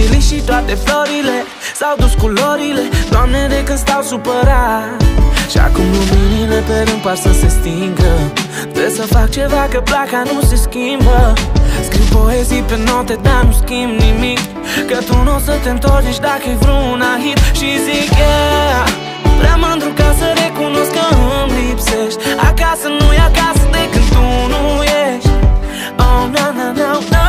zilii și toate florile s-au dus culorile, Doamne, de când stau supărat. Și acum luminile pe rând par să se stingă. Trebuie să fac ceva că placa nu se schimbă. Scriu poezii pe note, dar nu schimb nimic, că tu nu o să te întorci dacă-i vreuna hit. Și zic yeah, prea mândru ca să recunosc că îmi lipsești. Acasă nu-i acasă de când tu nu ești. Oh, na, na, na, na.